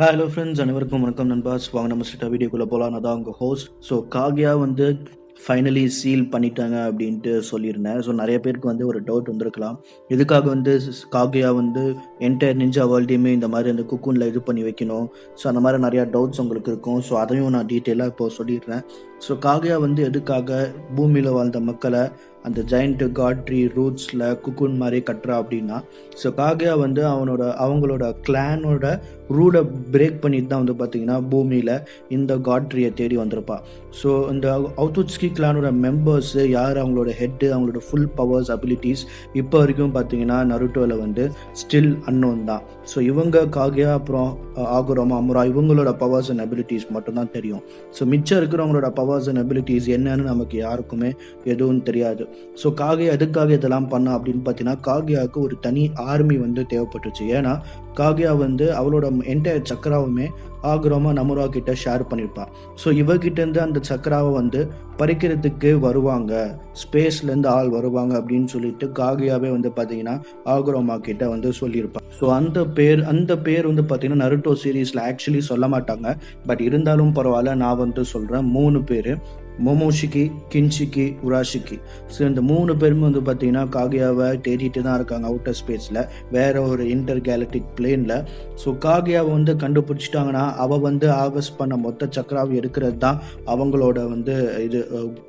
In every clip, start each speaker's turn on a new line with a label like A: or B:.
A: Hello friends, அனைவருக்கும் வணக்கம் நண்பாஸ். வாங்க நம்ம ஸ்ட்ரெயிட்டாக வீடியோக்குள்ளே போகலாம். நான் தான் உங்கள் ஹோஸ்ட். ஸோ காகியா வந்து ஃபைனலி சீல் பண்ணிட்டாங்க அப்படின்ட்டு சொல்லியிருந்தேன். ஸோ நிறைய பேருக்கு வந்து ஒரு டவுட் வந்திருக்கலாம். எதுக்காக வந்து காகியா வந்து என்டையர் நிஞ்சா வேர்ல்டையுமே இந்த மாதிரி அந்த குக்கூனில் இது பண்ணி வைக்கணும். ஸோ அந்த மாதிரி நிறையா டவுட்ஸ் உங்களுக்கு இருக்கும். ஸோ அதையும் நான் டீட்டெயிலாக இப்போ சொல்லிடுறேன். ஸோ காகியா வந்து எதுக்காக பூமியில் வாழ்ந்த மக்களை அந்த ஜெயண்ட் காட்ரி ரூட்ஸில் குக்கூன் மாதிரி கட்டுறா அப்படின்னா, ஸோ காகியா வந்து அவங்களோட கிளானோட ரூடை பிரேக் பண்ணிட்டு தான் வந்து பார்த்தீங்கன்னா பூமியில் இந்த காட்ரியை தேடி வந்திருப்பா. ஸோ இந்த அவுத்துட்ஸ்கி கிளானோட மெம்பர்ஸ் யார், அவங்களோட ஹெட்டு, அவங்களோட ஃபுல் பவர்ஸ் அபிலிட்டிஸ் இப்போ வரைக்கும் பார்த்தீங்கன்னா நருட்டோவில் வந்து ஸ்டில் அன்னோன் தான். ஸோ இவங்க காகியா அப்புறம் ஆகுரோமா அமுரா இவங்களோட பவர்ஸ் அண்ட் அபிலிட்டிஸ் மட்டும்தான் தெரியும். ஸோ மிச்சம் இருக்கிறவங்களோட பவர்ஸ் அண்ட் அபிலிட்டிஸ் என்னன்னு நமக்கு யாருக்குமே எதுவும் தெரியாது. ஸோ காகியா எதுக்காக இதெல்லாம் பண்ணா அப்படின்னு பார்த்தீங்கன்னா, காகியாவுக்கு ஒரு தனி ஆர்மி வந்து தேவைப்பட்டுச்சு. ஏன்னா காகியா வந்து அவளோட என்டையர் சக்கராவுமே ஆகுரோமா நமரா கிட்ட ஷேர் பண்ணியிருப்பான். ஸோ இவகிட்ட இருந்து அந்த சக்கராவை வந்து பறிக்கிறதுக்கு வருவாங்க, ஸ்பேஸ்லேருந்து ஆள் வருவாங்க அப்படின்னு சொல்லிட்டு காகியாவே வந்து பார்த்தீங்கன்னா ஆகுரோமா கிட்ட வந்து சொல்லியிருப்பான். ஸோ அந்த பேர் வந்து பார்த்தீங்கன்னா நருட்டோ சீரீஸில் ஆக்சுவலி சொல்ல மாட்டாங்க. பட் இருந்தாலும் பரவாயில்ல, நான் வந்து சொல்கிறேன். 3 பேர்: மொமோஷிகி, கின்ஷிகி, உராஷிகி. ஸோ இந்த 3 பேருமே வந்து பார்த்தீங்கன்னா காகியாவை தேடிட்டு தான் இருக்காங்க அவுட்டர் ஸ்பேஸில், வேற ஒரு இன்டர் கேலக்டிக் பிளேனில். ஸோ காகியாவை வந்து கண்டுபிடிச்சிட்டாங்கன்னா அவள் வந்து ஆகஸ்ட் பண்ண மொத்த சக்கராவை எடுக்கிறது தான் அவங்களோட வந்து இது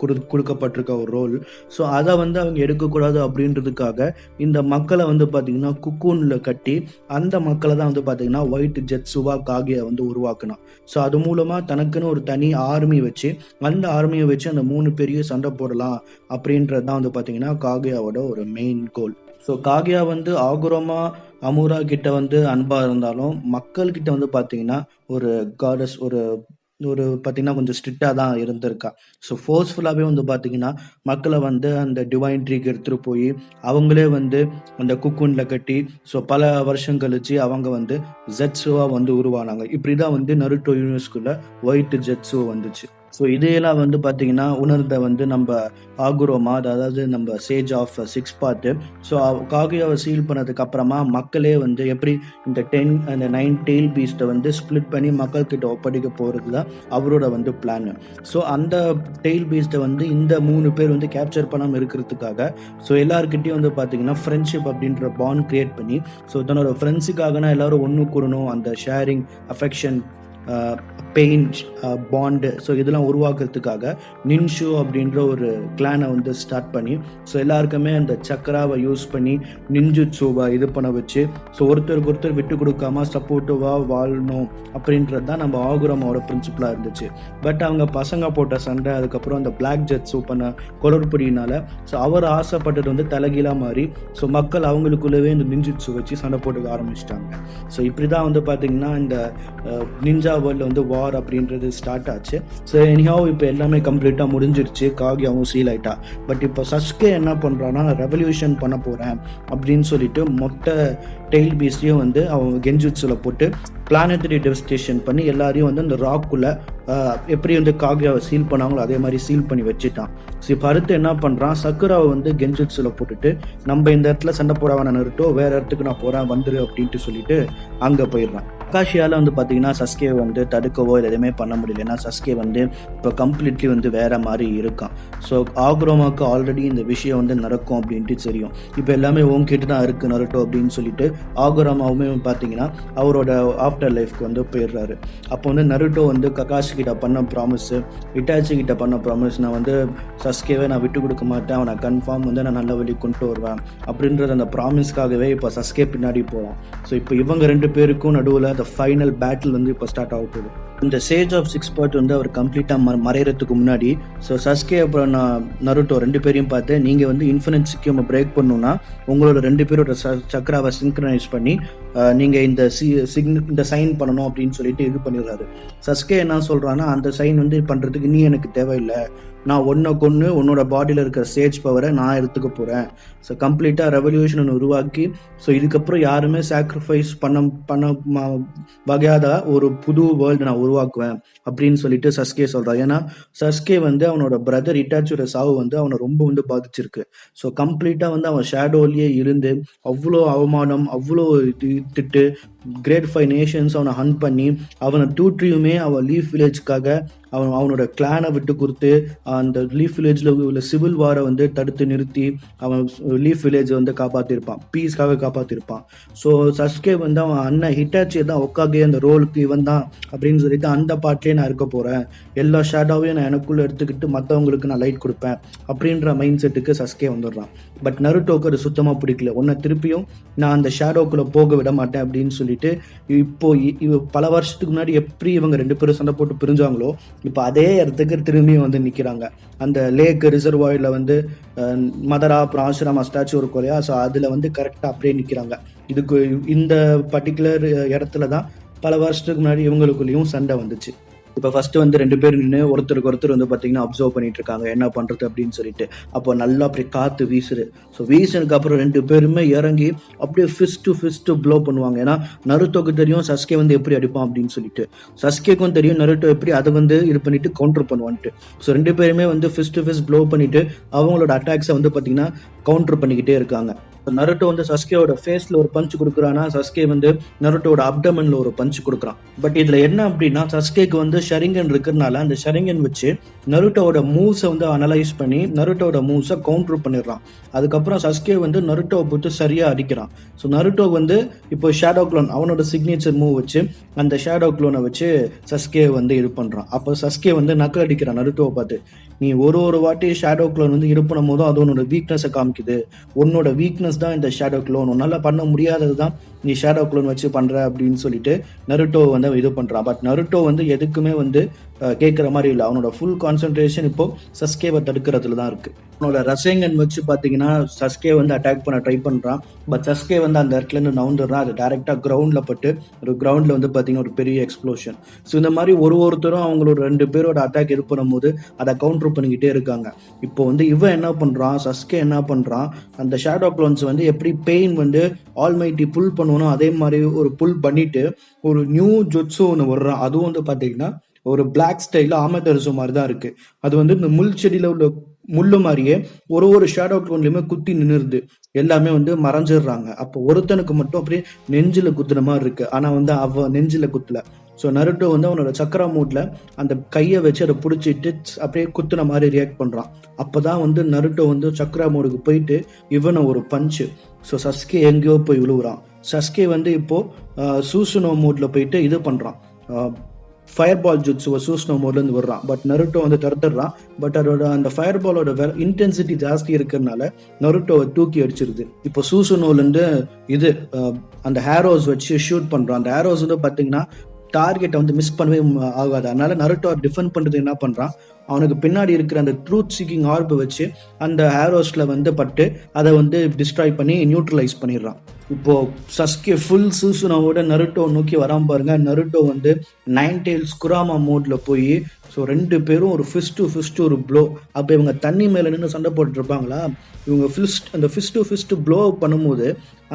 A: கொடுக்கப்பட்டிருக்க ஒரு ரோல். ஸோ அதை வந்து அவங்க எடுக்கக்கூடாது அப்படின்றதுக்காக இந்த மக்களை வந்து பார்த்தீங்கன்னா குக்கூனில் கட்டி அந்த மக்களை தான் வந்து பார்த்தீங்கன்னா ஒயிட் ஜெட்ஸுவா காகியா வந்து உருவாக்கணும். ஸோ அது மூலமாக தனக்குன்னு ஒரு தனி ஆர்மி வச்சு அந்த ஆர்மியை வச்சு அந்த 3 பேரையும் சண்டை போடலாம் அப்படின்றது தான் வந்து பார்த்தீங்கன்னா காகியாவோட ஒரு மெயின் கோல். ஸோ காகியா வந்து ஆகுரோமா அமுரா கிட்ட வந்து அன்பாக இருந்தாலும் மக்கள்கிட்ட வந்து பார்த்தீங்கன்னா ஒரு காடஸ் ஒரு பார்த்தீங்கன்னா கொஞ்சம் ஸ்ட்ரிக்டாக தான் இருந்திருக்கா. ஸோ ஃபோர்ஸ்ஃபுல்லாகவே வந்து பார்த்தீங்கன்னா மக்களை வந்து அந்த டிவைன் ட்ரீக்கு எடுத்துகிட்டு போய் அவங்களே வந்து அந்த குக்கூனில் கட்டி ஸோ பல வருஷம் கழிச்சு அவங்க வந்து ஜெட்ஸுவாக வந்து உருவானாங்க. இப்படி தான் வந்து நருட்டோ யூனிவர்ஸ்குள்ள ஒயிட் ஜெட்ஸு வந்துச்சு. ஸோ இதையெல்லாம் வந்து பார்த்தீங்கன்னா உணர்ந்த வந்து நம்ம ஆகுரோமா, அதாவது நம்ம சேஜ் ஆஃப் 6 பார்த்து, ஸோ காகியாவை சீல் பண்ணதுக்கு அப்புறமா மக்களே வந்து எப்படி இந்த 9 டெய்ல் பீஸ்ட்டை வந்து ஸ்பிளிட் பண்ணி மக்கள்கிட்ட ஒப்படைக்க போகிறது தான் அவரோட வந்து பிளான். ஸோ அந்த டெய்ல் பீஸ்ட்டை வந்து இந்த 3 பேர் வந்து கேப்சர் பண்ணாமல் இருக்கிறதுக்காக ஸோ எல்லாருக்கிட்டையும் வந்து பார்த்தீங்கன்னா ஃப்ரெண்ட்ஷிப் அப்படின்ற பாண்ட் கிரியேட் பண்ணி, ஸோ தன்னோட ஃப்ரெண்ட்ஸுக்காகனா எல்லாரும் ஒன்று கூடணும், அந்த sharing, affection, pain, bond, so இதெல்லாம் உருவாக்குறதுக்காக நின்ஷு அப்படின்ற ஒரு கிளானை வந்து ஸ்டார்ட் பண்ணி ஸோ எல்லாருக்குமே அந்த சக்கராவை யூஸ் பண்ணி நிஞ்சுட்சுவை இது பண்ண வச்சு ஸோ ஒருத்தருக்கு ஒருத்தர் விட்டு கொடுக்காம சப்போர்ட்டிவாக வாழணும் அப்படின்றது தான் நம்ம ஆகுரோமாவோட பிரின்சிபலாக இருந்துச்சு. பட் அவங்க பசங்க போட்ட சண்டை, அதுக்கப்புறம் அந்த பிளாக் ஜெட்ஸு பண்ண குளறுபடியினால ஸோ அவர் ஆசைப்பட்டது வந்து தலைகீழாக மாறி ஸோ மக்கள் அவங்களுக்குள்ளவே இந்த நிஞ்சுட்சு வச்சு சண்டை போட்டுக்க ஆரம்பிச்சிட்டாங்க. ஸோ இப்படி தான் வந்து பார்த்தீங்கன்னா இந்த நிஞ்சா வேர்ல்டில் வந்து வார் அப்படின்றது ஸ்டார்ட் ஆச்சு. ஸோ எனிஹாவ் இப்போ எல்லாமே கம்ப்ளீட்டாக முடிஞ்சிருச்சு, காகியாவும் சீல் ஆயிட்டா. பட் இப்போ சஸ்கே என்ன பண்ணுறான்னா ரெவல்யூஷன் பண்ண போகிறேன் அப்படின்னு சொல்லிட்டு மொத்த டெய்ல் பீஸ்டையும் வந்து அவங்க கெஞ்சுட்ஸில் போட்டு பிளானட்டரி டெவஸ்டேஷன் பண்ணி எல்லாரையும் வந்து அந்த ராக்குள்ளே எப்படி வந்து காகியாவை சீல் பண்ணாங்களோ அதே மாதிரி சீல் பண்ணி வச்சுட்டான். ஸோ இப்போ அடுத்து என்ன பண்ணுறான், சக்குராவை வந்து கெஞ்சுட்ஸில் போட்டுட்டு நம்ம இந்த இடத்துல சண்டை போடாமல் நிறுட்டோ, வேறு இடத்துக்கு நான் போகிறேன் வந்துரு அப்படின்ட்டு சொல்லிட்டு அங்கே போயிடுறான். அகாஷியால் வந்து பார்த்தீங்கன்னா சஸ்கே வந்து தடுக்கவோ இல்லை எதுவுமே பண்ண முடியல. ஏன்னா சஸ்கே வந்து இப்போ கம்ப்ளீட்லி வந்து வேற மாதிரி இருக்கான். ஸோ ஆகுரோமாவுக்கு ஆல்ரெடி இந்த விஷயம் வந்து நடக்கும் அப்படின்ட்டு தெரியும். இப்போ எல்லாமே உங்ககிட்ட தான் இருக்குது நருட்டோ அப்படின்னு சொல்லிட்டு ஆகுரோமாவுமே பார்த்தீங்கன்னா அவரோட ஆஃப்டர் லைஃப்க்கு வந்து போயிடுறாரு. அப்போ வந்து நருட்டோ வந்து ககாஷி கிட்ட பண்ண ப்ராமிஸ், இட்டாச்சி கிட்ட பண்ண ப்ராமிஸ், நான் வந்து சஸ்கேவை நான் விட்டு கொடுக்க மாட்டேன், அவனை கன்ஃபார்ம் வந்து நான் நல்ல வழி கொண்டு வருவேன் அப்படின்றது அந்த ப்ராமிஸ்க்காகவே இப்போ சஸ்கே பின்னாடி போவான். ஸோ இப்போ இவங்க 2 பேருக்கும் நடுவில் the ஃபைனல் பேட்டில் வந்து இப்போ ஸ்டார்ட் ஆக போகுது. இந்த சேஜ் ஆஃப் 6 பார்ட் வந்து அவர் கம்ப்ளீட்டாக மறைகிறதுக்கு முன்னாடி ஸோ சஸ்கே அப்புறம் நான் நருட்டோ 2 பேரையும் பார்த்து, நீங்கள் வந்து இன்ஃபினிட் சிக்கியம் பிரேக் பண்ணணும்னா உங்களோட 2 பேரோட சக்கராவை சிங்க்ரனைஸ் பண்ணி நீங்கள் இந்த சைன் பண்ணணும் அப்படின்னு சொல்லிட்டு இது பண்ணிடுறாரு. சஸ்கே என்ன சொல்கிறான்னா, அந்த சைன் வந்து பண்ணுறதுக்கு நீ எனக்கு தேவையில்லை, நான் ஒன்றை கொன்று உன்னோட பாடியில் இருக்கிற சேஜ் பவரை நான் எடுத்துக்க போகிறேன். ஸோ கம்ப்ளீட்டாக ரெவல்யூஷன் உருவாக்கி ஸோ இதுக்கப்புறம் யாருமே சாக்ரிஃபைஸ் பண்ண வகையாத ஒரு புது வேர்ல்டு நான் உருவாக்குவேன் அப்படின்னு சொல்லிட்டு சஸ்கே சொல்கிறான். ஏன்னா சஸ்கே வந்து அவனோட பிரதர் இட்டாச்சியோட சாவு வந்து அவனை ரொம்ப வந்து பாதிச்சிருக்கு. ஸோ கம்ப்ளீட்டாக வந்து அவன் ஷேடோலேயே இருந்து அவ்வளோ அவமானம், அவ்வளோ திட்டு, கிரேட் 5 நேஷன்ஸ் அவனை ஹண்ட் பண்ணி அவனை டூட்ரியுமே அவன் லீஃப் வில்லேஜ்க்காக அவனோட கிளானை விட்டு கொடுத்து அந்த லீஃப் வில்லேஜில் உள்ள சிவில் வாரை வந்து தடுத்து நிறுத்தி அவன் லீஃப் வில்லேஜை வந்து காப்பாற்றிருப்பான், பீஸ்க்காக காப்பாற்றிருப்பான். ஸோ சஸ்கே வந்து அவன் அண்ணன் ஹிட்டாச்சியை தான் ஒக்காகே அந்த ரோலுக்கு இவன் தான் அப்படின்னு சொல்லிட்டு அந்த பாட்டிலே நான் இருக்க போகிறேன், எல்லா ஷேடோவையும் நான் எனக்குள்ளே எடுத்துக்கிட்டு மற்றவங்களுக்கு நான் லைட் கொடுப்பேன் அப்படின்ற மைண்ட் செட்டுக்கு சஸ்கே வந்துடுறான். பட் நருட்டோக்கு அது சுத்தமாக பிடிக்கல. உன்னை திருப்பியும் நான் அந்த ஷேடோக்குள்ளே போக விட மாட்டேன் அப்படின்னு சொல்லிட்டு இப்போ பல வருஷத்துக்கு முன்னாடி எப்படி இவங்க 2 பேரும் சண்டை போட்டு பிரிஞ்சாங்களோ இப்போ அதே இடத்துக்கு திரும்பியும் வந்து நிற்கிறாங்க. அந்த லேக் ரிசர்வாயரில் வந்து மதரா அப்புறம் ஆசிரமா ஸ்டாச்சு ஒரு கொலையா, ஸோ அதில் வந்து கரெக்டாக அப்படியே நிற்கிறாங்க. இதுக்கு இந்த பர்டிகுலர் இடத்துல தான் பல வருஷத்துக்கு முன்னாடி இவங்களுக்குள்ளேயும் சண்டை வந்துச்சு. இப்போ ஃபர்ஸ்ட் வந்து 2 பேர் நின்று ஒருத்தருக்கு ஒருத்தர் வந்து பார்த்தீங்கன்னா அப்சர்வ் பண்ணிட்டு இருக்காங்க என்ன பண்ணுறது அப்படின்னு சொல்லிட்டு. அப்போ நல்லா அப்படியே காற்று வீசுது. ஸோ வீசினதுக்கு அப்புறம் 2 பேருமே இறங்கி அப்படியே ஃபிஸ்ட் டு ஃபிஸ்ட் ப்ளோ பண்ணுவாங்க. ஏன்னா நருட்டோக்கு தெரியும் சஸ்கே வந்து எப்படி அடிப்பான் அப்படின்னு சொல்லிட்டு, சஸ்கேக்கும் தெரியும் நருட்டோ எப்படி அதை வந்து இது பண்ணிட்டு கவுண்டர் பண்ணுவான்ட்டு. ஸோ 2 பேருமே வந்து ஃபிஸ்ட் டு ஃபிஸ்ட் ப்ளோ பண்ணிட்டு அவங்களோட அட்டாக்ஸை வந்து பார்த்தீங்கன்னா கவுண்டர் பண்ணிக்கிட்டே இருக்காங்க. நருட்டோ வந்து சஸ்கேவோட ஃபேஸ்ல ஒரு பஞ்ச் கொடுக்குறான்னா சஸ்கே வந்து நருட்டோட அப்டமன்ல ஒரு பஞ்ச் கொடுக்குறான். பட் இதுல என்ன அப்படின்னா சஸ்கேக்கு வந்து ஷரிங்கன் இருக்கிறதுனால அந்த ஷரிங்கன் வச்சு நருட்டோட மூவ்ஸை வந்து அனலைஸ் பண்ணி நருட்டோட மூவ்ஸை கவுண்டர் பண்ணிடுறான். அதுக்கப்புறம் சஸ்கே வந்து நருட்டோவை போட்டு சரியா அடிக்கிறான். ஸோ நருட்டோ வந்து இப்போ ஷேடோ க்ளோன் அவனோட சிக்னேச்சர் மூவ் வச்சு அந்த ஷேடோ க்ளோனை வச்சு சஸ்கே வந்து இது பண்றான். அப்போ சஸ்கே வந்து நக்கல் அடிக்கிறான் நருட்டோவை பார்த்து, நீ ஒரு வாட்டி ஷேடோ க்ளோன் வந்து இது பண்ணும் போதும் அது உன்னோட வீக்னஸை காமிக்குது, உன்னோட வீக்னஸ் தான் இந்த ஷேடோ க்ளோன், உன்னால பண்ண முடியாதது தான் நீ ஷேடோ க்ளோன் வச்சு பண்ற அப்படின்னு சொல்லிட்டு நருட்டோ வந்து இது பண்றான். பட் நருட்டோ வந்து எதுக்குமே வந்து கேட்குற மாதிரி இல்லை. அவனோட ஃபுல் கான்சென்ட்ரேஷன் இப்போ சஸ்கேவை தடுக்கிறதுல தான் இருக்கு. அவனோட ரசேங்கன் வச்சு பார்த்தீங்கன்னா சஸ்கே வந்து அட்டாக் பண்ண ட்ரை பண்ணுறான். பட் சஸ்கே வந்து அந்த இடத்துல இருந்து நவுந்துடுறான். அது டேரெக்டாக கிரவுண்டில் பட்டு ஒரு கிரவுண்டில் வந்து பார்த்தீங்கன்னா ஒரு பெரிய எக்ஸ்ப்ளோஷன். ஸோ இந்த மாதிரி ஒருத்தரும் அவங்களோட 2 பேரோட அட்டாக் இது பண்ணும்போது அதை கவுண்டர் பண்ணிக்கிட்டே இருக்காங்க. இப்போ வந்து இவன் என்ன பண்ணுறான், சஸ்கே என்ன பண்ணுறான், அந்த ஷேடோ க்ளோன்ஸ் வந்து எப்படி பெயின் வந்து ஆல்மைட்டி புல் பண்ணணும் அதே மாதிரி ஒரு புல் பண்ணிட்டு ஒரு நியூ ஜுட்ஸு ஒன்று வர்றான். அதுவும் வந்து பார்த்தீங்கன்னா ஒரு பிளாக் ஸ்டைல ஆமதரிசு மாதிரி தான் இருக்கு. அது வந்து இந்த முள் செடியில உள்ள முள்ளு மாதிரியே ஒரு ஷேடோ க்ளோன்லயுமே குத்தி நின்றுது, எல்லாமே வந்து மறைஞ்சிடுறாங்க. அப்போ ஒருத்தனுக்கு மட்டும் அப்படியே நெஞ்சில குத்துன மாதிரி இருக்கு, ஆனா வந்து அவ நெஞ்சில குத்தல. ஸோ நருட்டோ வந்து அவனோட சக்கரா மூட்ல அந்த கையை வச்சு அதை பிடிச்சிட்டு அப்படியே குத்துன மாதிரி ரியாக்ட் பண்றான். அப்பதான் வந்து நருட்டோ வந்து சக்கரா மோடுக்கு போயிட்டு இவனை ஒரு பஞ்சு. ஸோ சஸ்கே எங்கேயோ போய் விழுவுறான். சஸ்கே வந்து இப்போ சூசுனோ மோட்ல போயிட்டு இது பண்றான், ஃபயர் பால் ஜுட்ஸுவை சூஸ்னோ மோட்லேருந்து வர்றான். பட் நருட்டோ வந்து தடுத்துடுறான். பட் அதோட அந்த ஃபயர் பாலோட இன்டென்சிட்டி ஜாஸ்தி இருக்கிறதுனால நருட்டோவை தூக்கி அடிச்சிருது. இப்போ சூசுனோலேருந்து இது அந்த ஹேரோஸ் வச்சு ஷூட் பண்ணுறான். அந்த ஹேரோஸ் வந்து பார்த்தீங்கன்னா டார்கெட்டை வந்து மிஸ் பண்ணவே ஆகாது. அதனால நருட்டோ டிஃபெண்ட் பண்ணுறது என்ன பண்ணுறான், அவனுக்கு பின்னாடி இருக்கிற அந்த ட்ரூத் சீக்கிங் ஆர்பை வச்சு அந்த ஹேரோஸ்ல வந்து பட்டு அதை வந்து டிஸ்ட்ராய் பண்ணி நியூட்ரலைஸ் பண்ணிடுறான். இப்போ சஸ்கே ஃபுல் சூசுனாவோட நருட்டோ நோக்கி வராம பாருங்க. நருட்டோ வந்து 9 டெயில்ஸ் குராமா மோட்ல போய் ஸோ 2 பேரும் ஒரு ஃபிஸ்ட் டு ஃபிஸ்ட் ஒரு ப்ளோ. அப்போ இவங்க தண்ணி மேலே நின்று சண்டை போட்டு இருப்பாங்களா, இவங்க அந்த ஃபிஸ்ட் டு ஃபிஸ்ட் ப்ளோ பண்ணும்போது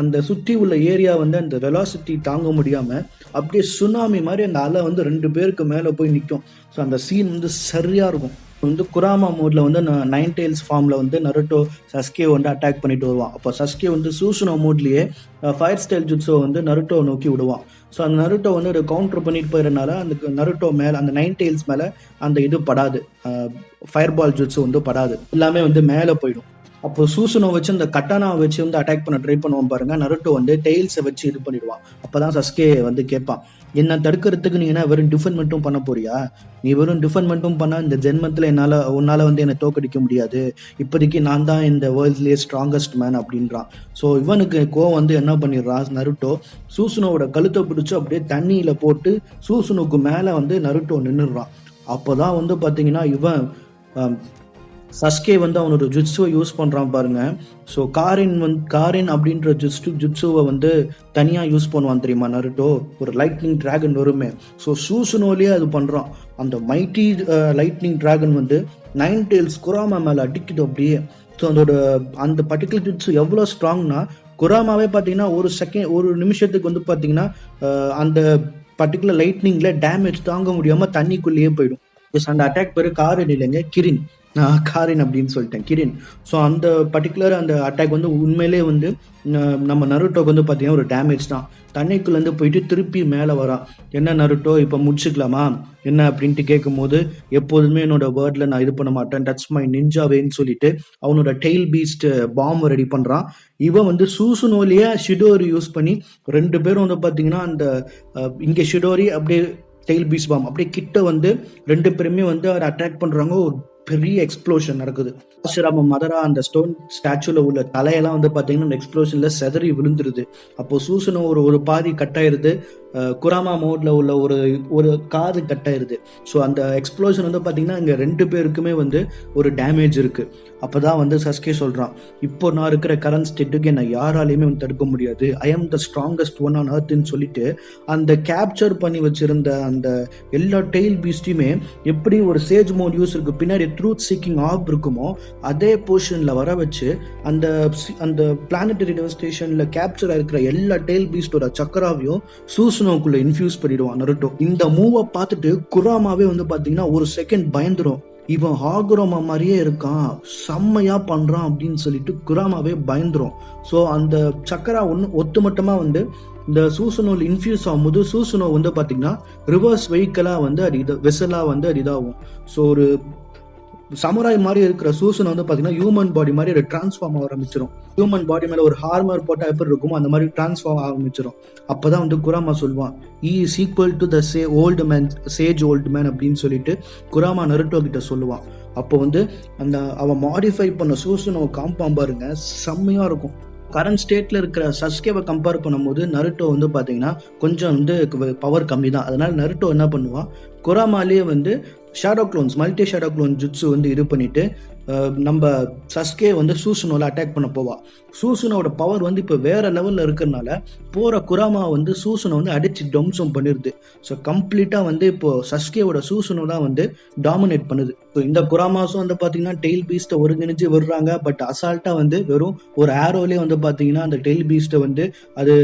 A: அந்த சுற்றி உள்ள ஏரியா வந்து அந்த வெலாசிட்டி தாங்க முடியாம அப்படியே சுனாமி மாதிரி அந்த அலை வந்து 2 பேருக்கு மேலே போய் நிற்கும். ஸோ அந்த சீன் வந்து சரியா இருக்கும். வந்து குராமா மோட்ல வந்து 9 டெயில்ஸ் ஃபார்ம்ல வந்து நருட்டோ சஸ்கே வந்து அட்டாக் பண்ணிட்டு வருவான். அப்போ சஸ்கே வந்து சூசுனோ மோட்லயே ஃபயர் ஸ்டைல் ஜுட்ஸோ வந்து நருட்டோ நோக்கி விடுவான். ஸோ அந்த நருட்டோ வந்து ஒரு கவுண்டர் பண்ணிட்டு போயிடறனால அந்த நருட்டோ மேலே அந்த 9 டெயில்ஸ் மேலே அந்த இது படாது, ஃபயர் பால் ஜுட்ஸோ வந்து படாது, எல்லாமே வந்து மேலே போயிடும். அப்போ சூசுனோ வச்சு அந்த கட்டானா வச்சு வந்து அட்டாக் பண்ண ட்ரை பண்ணுவான் பாருங்க. நருட்டோ வந்து டெயில்ஸை வச்சு இது பண்ணிடுவான். அப்பதான் சஸ்கே வந்து கேட்பான், என்ன தடுக்கிறதுக்கு நீ என்ன வெறும் டிஃபெண்ட் மட்டும் பண்ண போறியா, நீ வெறும் டிஃபெண்ட் மட்டும் பண்ணா இந்த ஜென்மத்துல உன்னால வந்து என்னை தோக்கடிக்க முடியாது, இப்போதைக்கு நான் தான் இந்த வேர்ல்ட்லயே ஸ்ட்ராங்கஸ்ட் மேன் அப்படின்றான். ஸோ இவனுக்கு கோவம் வந்து என்ன பண்ணிடுறான், நருட்டோ சூசுனோவோட கழுத்தை பிடிச்சி அப்படியே தண்ணியில போட்டு சூசுனோக்கு மேல வந்து நருட்டோ நின்றுடுறான். அப்போதான் வந்து பாத்தீங்கன்னா இவன் சஸ்கே வந்து அவனோட ஜுட்ஸுவை யூஸ் பண்ணுறான் பாருங்க. ஸோ காரின் அப்படின்ற ஜுட்ஸுவை வந்து தனியாக யூஸ் பண்ணுவான் தெரியுமா நருட்டோ, ஒரு லைட்னிங் டிராகன் வருமே. ஸோ சூசுனோலேயே அது பண்ணுறான். அந்த மைட்டி லைட்னிங் டிராகன் வந்து 9 டெயில்ஸ் குராமா மேலே அடிக்குது அப்படியே. ஸோ அந்த பர்டிகுலர் ஜுட்ஸு எவ்வளோ ஸ்ட்ராங்னா குராமாவே பார்த்தீங்கன்னா ஒரு நிமிஷத்துக்கு வந்து பார்த்தீங்கன்னா அந்த பர்டிகுலர் லைட்னிங்ல டேமேஜ் தாங்க முடியாமல் தண்ணிக்குள்ளேயே போயிடும். அந்த அட்டாக் பேர் காரின் இல்லைங்க, கிரின். காரின் அப்படின்னு சொல்லிட்டேன், கிரின். ஸோ அந்த பர்டிகுலர் அந்த அட்டாக் வந்து உண்மையிலே வந்து நம்ம நருட்டோக்கு வந்து பார்த்தீங்கன்னா ஒரு டேமேஜ் தான். தண்ணிக்குள்ளேருந்து போயிட்டு திருப்பி மேலே வரான். என்ன நருட்டோ இப்போ முடிச்சுக்கலாமா என்ன அப்படின்ட்டு கேட்கும்போது, எப்போதுமே என்னோட வேர்டில் நான் இது பண்ண மாட்டேன், டச் மை நிஞ்சாவேன்னு சொல்லிட்டு அவனோட டெய்ல் பீஸ்ட் பாம்பை ரெடி பண்ணுறான். இவன் வந்து சூசுனோலியே ஷிடோரி யூஸ் பண்ணி 2 பேரும் வந்து பார்த்தீங்கன்னா அந்த இங்கே ஷிடோரி அப்படியே டெய்ல் பீஸ் பாம் அப்படியே கிட்ட வந்து 2 பேருமே வந்து அவர் அட்டாக் பண்ணுறாங்க. ஒரு பெரிய எக்ஸ்ப்ளோஷன் நடக்குது. ஆசிராம மதரா அந்த ஸ்டோன் ஸ்டாச்சுல உள்ள தலையெல்லாம் வந்து பாத்தீங்கன்னா அந்த எக்ஸ்ப்ளோஷன்ல செதறி விழுந்துருது. அப்போ சூசனோ ஒரு பாதி கட் ஆயிருது. குராமா மோட்ல உள்ள ஒரு காது கட் ஆயிருது. ஸோ அந்த எக்ஸ்ப்ளோஷன் வந்து பாத்தீங்கன்னா இங்க 2 பேருக்குமே வந்து ஒரு டேமேஜ் இருக்கு. அப்பதான் வந்து சஸ்கே சொல்றான், இப்போ நான் இருக்கிற கரண்ட் ஸ்டேட்டுக்கு என்ன யாராலையுமே வந்து தடுக்க முடியாது, ஐ ஆம் த ஸ்ட்ராங்கஸ்ட் ஒன் ஆன் அர்த்ன்னு சொல்லிட்டு அந்த கேப்சர் பண்ணி வச்சிருந்த அந்த எல்லா டெய்ல் பீஸ்டையுமே எப்படி ஒரு சேஜ் மோட் யூஸ் இருக்கு பின்னாடி ட்ரூத் சீக்கிங் ஆப் இருக்குமோ அதே போர்ஷன்ல வர வச்சு அந்த அந்த பிளானட்டரி டெவஸ்டேஷன்ல கேப்சர் ஆயிருக்கிற எல்லா டெய்ல் பீஸ்டோட சக்கராவையும் சூசுனோக்குள்ள இன்ஃபியூஸ் பண்ணிடுவான் நருட்டோ. இந்த மூவை பார்த்துட்டு குராமாவே வந்து பாத்தீங்கன்னா ஒரு செகண்ட் பயந்துரும். இவன் ஹாகுரோமா மாதிரியே இருக்கான், செம்மையா பண்றான் அப்படின்னு சொல்லிட்டு குராமாவே பயந்துரும். ஸோ அந்த சக்கரா ஒட்டுமொத்தமா வந்து இந்த சூசனோல் இன்ஃபியூஸ் ஆகும்போது சூசனோ வந்து பாத்தீங்கன்னா ரிவர்ஸ் வெஹிக்கலா வந்து அது வெசலா வந்து அது இதாகும். ஸோ ஒரு சமுராய் மாதிரி இருக்கிற சூசன் வந்து பாத்தீங்கன்னா ஹியூமன் பாடி மாதிரி ஒரு டிரான்ஸ்ஃபார்ம் ஆரம்பிச்சிடும். ஹியூமன் பாடி மேல ஒரு ஹார்மர் போட்டா எப்படி இருக்குமோ அந்த மாதிரி டிரான்ஸ்ஃபார்ம் ஆரம்பிச்சிடும். அப்பதான் வந்து குராமா சொல்லுவான், is equal to the old man, Sage old man அப்படின்னு சொல்லிட்டு குராமா நருட்டோ கிட்ட சொல்லுவான். அப்போ வந்து அந்த அவன் மாடிஃபை பண்ண சூசனோ காம்பாம் பாருங்க, செம்மையா இருக்கும். கரண்ட் ஸ்டேட்ல இருக்கிற சஸ்கேவை கம்பேர் பண்ணும்போது நருட்டோ வந்து பாத்தீங்கன்னா கொஞ்சம் வந்து பவர் கம்மி தான். அதனால நருட்டோ என்ன பண்ணுவான், குராமாலேயே வந்து shadow clones, multi shadow clone jutsu வந்து இது பண்ணிட்டு நம்ம சஸ்கே வந்து சூசுனோல அட்டாக் பண்ண போவா. சூசுனோட பவர் வந்து இப்போ வேற லெவல்ல இருக்கிறதுனால போற குராமா வந்து சூசுனை வந்து அடிச்சு டம்சம் பண்ணிருது. ஸோ கம்ப்ளீட்டா வந்து இப்போ சஸ்கேவோட சூசுனோ தான் வந்து டாமினேட் பண்ணுது. ஸோ இந்த குராமாஸும் வந்து பாத்தீங்கன்னா டெய்ல் பீஸ்ட்டை ஒருங்கிணைஞ்சு வர்றாங்க. பட் அசால்ட்டா வந்து வெறும் ஒரு ஆரோலே வந்து பாத்தீங்கன்னா அந்த டெய்ல் பீஸ்ட்டை வந்து அது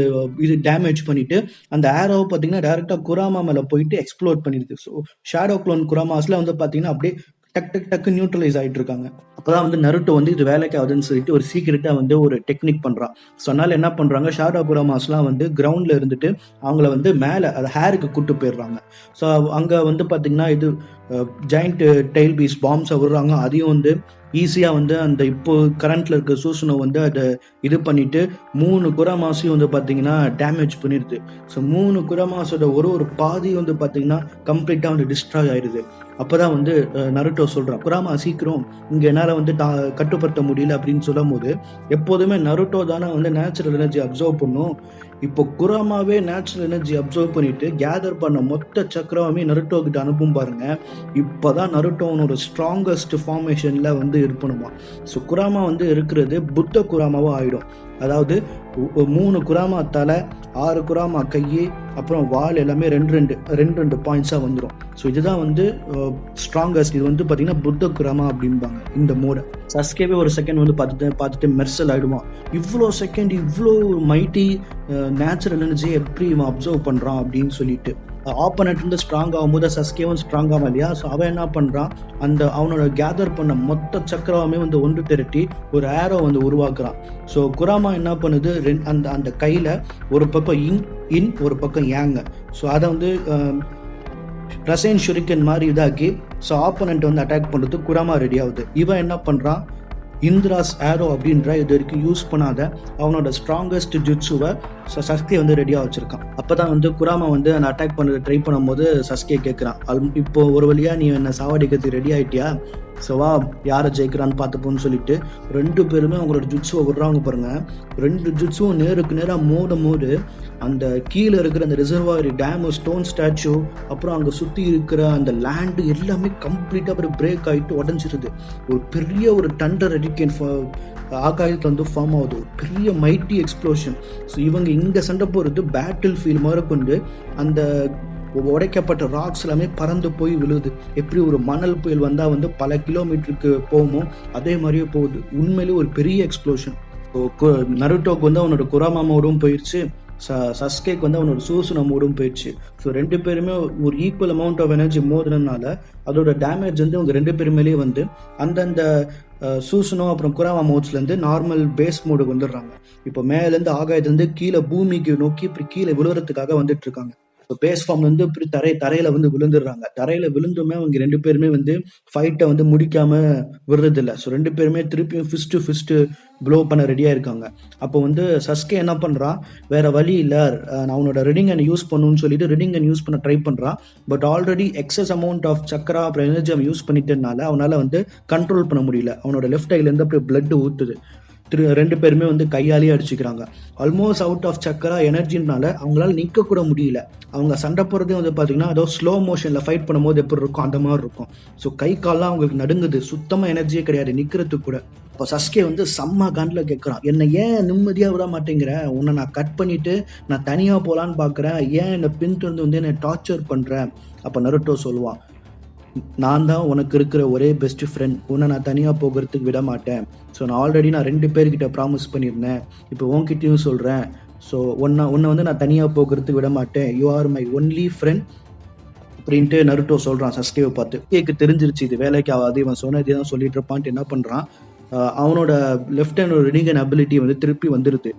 A: இது டேமேஜ் பண்ணிட்டு அந்த ஆரோவை பாத்தீங்கன்னா டைரக்டா குராமா மேல போயிட்டு எக்ஸ்ப்ளோர் பண்ணிருது. ஸோ ஷேடோ க்ளோன் குராமாஸ்ல வந்து பாத்தீங்கன்னா அப்படியே டக்கு நியூட்ரலைஸ் ஆயிட்டு இருக்காங்க. அப்பதான் வந்து நருட்டோ வந்து இது வேலைக்கு ஆகுதுன்னு சொல்லிட்டு ஒரு சீக்கிரட்டா வந்து ஒரு டெக்னிக் பண்றான். ஸோ அதனால என்ன பண்றாங்க, ஷேடோ குராமாஸ்லாம் வந்து கிரவுண்ட்ல இருந்துட்டு அவங்கள வந்து மேல அது ஹேருக்கு கூட்டு போயிடுறாங்க. ஸோ அங்க வந்து பாத்தீங்கன்னா இது ஜாயிண்ட் டெய்ல் பீஸ் பாம்ஸை விடுறாங்க. அதையும் வந்து ஈஸியா வந்து அந்த இப்போ கரண்ட்ல இருக்க சூசனோ வந்து அதை இது பண்ணிட்டு 3 குராமாஸையும் வந்து பாத்தீங்கன்னா டேமேஜ் பண்ணிடுது. ஸோ 3 குராமாஸோட ஒரு பாதி வந்து பாத்தீங்கன்னா கம்ப்ளீட்டா வந்து டிஸ்ட்ராய் ஆயிடுது. அப்பதான் வந்து நருட்டோ சொல்றான், குராமா சீக்கிரம் இங்க என்னால வந்து கட்டுப்படுத்த முடியல அப்படின்னு சொல்லும் போது, எப்போதுமே நருட்டோ தானே வந்து நேச்சுரல் எனர்ஜி அப்சர்வ் பண்ணும். இப்போ குராமாவே நேச்சுரல் எனர்ஜி அப்சர்வ் பண்ணிட்டு கேதர் பண்ண மொத்த சக்கரமே நருட்டோ கிட்ட அனுப்பும் பாருங்க. இப்பதான் நருட்டோனோட ஸ்ட்ராங்கஸ்ட் ஃபார்மேஷன்ல வந்து இருக்கணுமா. ஸோ குராமா வந்து இருக்கிறது புத்த குராமாவா ஆயிடும். அதாவது 3 குராமா தலை, 6 குராமா கையை, அப்புறம் வால் எல்லாமே ரெண்டு பாயிண்ட்ஸா வந்துடும். ஸோ இதுதான் வந்து ஸ்ட்ராங்கஸ்ட். இது வந்து பாத்தீங்கன்னா புத்த குராமா அப்படிம்பாங்க இந்த மோட. சஸ்கேவே ஒரு செகண்ட் வந்து பார்த்துட்டு மெர்சல் ஆயிடுவான். இவ்வளோ செகண்ட் இவ்வளோ மைட்டி நேச்சுரல் எனர்ஜியை எப்படி இவன் அப்சர்வ் பண்றான் அப்படின்னு சொல்லிட்டு ஆப்போனட் வந்து ஸ்ட்ராங் ஆகும்போது சஸ்கேவும் ஸ்ட்ராங் ஆகும் இல்லையா. ஸோ அவன் என்ன பண்றான், அந்த அவனோட கேதர் பண்ண மொத்த சக்கரமே வந்து ஒன்று திரட்டி ஒரு ஏரோ வந்து உருவாக்குறான். ஸோ குராமா என்ன பண்ணுது, அந்த கையில ஒரு பக்கம் இன் ஒரு பக்கம் யாங்க. ஸோ அதை வந்து ரசைன் ஷுரிக்கன் மாதிரி இதாக்கி ஸோ ஆப்போனண்ட் வந்து அட்டாக் பண்ணுறது குராமா ரெடி ஆகுது. இவன் என்ன பண்றான், இந்திராஸ் ஏரோ அப்படின்ற இது வரைக்கும் யூஸ் பண்ணாத அவனோட ஸ்ட்ராங்கஸ்ட் ஜுட்ஸுவை சஸ்கே வந்து ரெடியாக வச்சிருக்கான். அப்பதான் வந்து குராமா வந்து அந்த அட்டாக் பண்ண ட்ரை பண்ணும்போது சஸ்கே கேட்குறான், இப்போ ஒரு வழியா நீ என்ன சாவடிக்கிறதுக்கு ரெடி ஆயிட்டியா, ஸோ வா யாரை ஜெயிக்கிறான்னு பார்த்துப்போன்னு சொல்லிட்டு 2 பேருமே அவங்களோட ஜுட்ஸுவை விடுறாங்க பாருங்க. 2 ஜுட்ஸும் நேருக்கு நேராக மோது அந்த கீழே இருக்கிற அந்த ரிசர்வாயர் டேமு, ஸ்டோன் ஸ்டாச்சு, அப்புறம் அங்கே சுற்றி இருக்கிற அந்த லேண்டு எல்லாமே கம்ப்ளீட்டாக அப்புறம் பிரேக் ஆகிட்டு உடஞ்சிருது. ஒரு பெரிய ஒரு டண்டர் ஹரிக்கேன் ஆகாயத்தில் வந்து ஃபார்ம் ஆகுது, ஒரு பெரிய மைட்டி எக்ஸ்ப்ளோஷன். ஸோ இவங்க இங்கே சண்டை போகிறது பேட்டில் ஃபீல்ட் மாதிரி கொண்டு அந்த உடைக்கப்பட்ட ராக்ஸ் எல்லாமே பறந்து போய் விழுது. எப்படி ஒரு மணல் புயல் வந்தா வந்து பல கிலோமீட்டருக்கு போகுமோ அதே மாதிரியே போகுது. உண்மையிலேயே ஒரு பெரிய எக்ஸ்ப்ளோஷன். நருட்டோக்கு வந்து அவனோட குராமா மோடும் போயிடுச்சு, சஸ்கேக்கு வந்து அவனோட சூசுன மூடும் போயிடுச்சு. ஸோ 2 பேருமே ஒரு ஈக்குவல் அமௌண்ட் ஆஃப் எனர்ஜி மோதுனதுனால அதோட டேமேஜ் வந்து அவங்க 2 பேர் மேலேயே வந்து அந்தந்த சூசுனோ அப்புறம் குராமா மோட்ஸ்லேருந்து நார்மல் பேஸ் மோடுக்கு வந்துடுறாங்க. இப்போ மேலேருந்து ஆகாயத்துலேருந்து கீழே பூமிக்கு நோக்கி இப்படி கீழே விழுறதுக்காக வந்துட்டு இருக்காங்க. பேஸ் ஃபார்ம் வந்து இப்படி தரையில வந்து விழுந்துடுறாங்க. தரையில விழுந்துமே அவங்க 2 பேருமே வந்து ஃபைட்டை வந்து முடிக்காம விடுறதில்ல. ஸோ 2 பேருமே திருப்பியும் ஃபிஸ்ட்டு ப்ளோ பண்ண ரெடியா இருக்காங்க. அப்போ வந்து சஸ்கே என்ன பண்றான், வேற வழி இல்ல, நான் அவனோட ரெடிங் கன் யூஸ் பண்ணணும்னு சொல்லிட்டு ரெடிங் கன் யூஸ் பண்ண ட்ரை பண்றான். But already excess amount of chakra அப்புறம் எனர்ஜி அவன் யூஸ் பண்ணிட்டனால அவனால வந்து கண்ட்ரோல் பண்ண முடியல. அவனோட லெஃப்ட் ஐலேருந்து அப்படியே பிளட் ஊத்துது. 2 பேருமே வந்து கையாலேயே அடிச்சுக்கிறாங்க. ஆல்மோஸ்ட் அவுட் ஆஃப் சக்கரா எனர்ஜினால அவங்களால நிற்க கூட முடியல. அவங்க சண்டை போடுறதே வந்து பார்த்தீங்கன்னா ஏதோ ஸ்லோ மோஷனில் ஃபைட் பண்ணும்போது எப்படி இருக்கும் அந்த மாதிரி இருக்கும். ஸோ கை கால்லாம் அவங்களுக்கு நடுங்குது, சுத்தமாக எனர்ஜியே கிடையாது நிற்கிறதுக்கு கூட. இப்போ சஸ்கே வந்து செம்ம காண்டில் கேட்குறான், என்னை ஏன் நிம்மதியாக விட மாட்டேங்கிற, உன்னை நான் கட் பண்ணிட்டு நான் தனியாக போகலான்னு பார்க்குறேன், ஏன் என்னை பின்தொடர்ந்து வந்து என்னை டார்ச்சர் பண்ணுறேன். அப்போ நருட்டோ சொல்லுவான், நான் தான் உனக்கு இருக்கிற ஒரே பெஸ்ட் ஃப்ரெண்ட், உன்னை நான் தனியாக போகிறதுக்கு விட மாட்டேன். ஸோ நான் ஆல்ரெடி 2 பேர்கிட்ட ப்ராமிஸ் பண்ணியிருந்தேன், இப்போ உன்கிட்டயும் சொல்கிறேன். ஸோ உன்னை வந்து நான் தனியாக போகிறதுக்கு விட மாட்டேன், you are my only friend அப்படின்ட்டு நருட்டோ சொல்கிறான் சஸ்கேவை பார்த்து. கேக்கு தெரிஞ்சிருச்சு இது வேலைக்கு ஆகாது, இவன் சொன்னதே தான் சொல்லிட்டு இருப்பான்ட்டு என்ன பண்ணுறான், அவனோட லெஃப்ட் ஹேண்டோட ரெடிங் அபிலிட்டி வந்து திருப்பி வந்துடுது.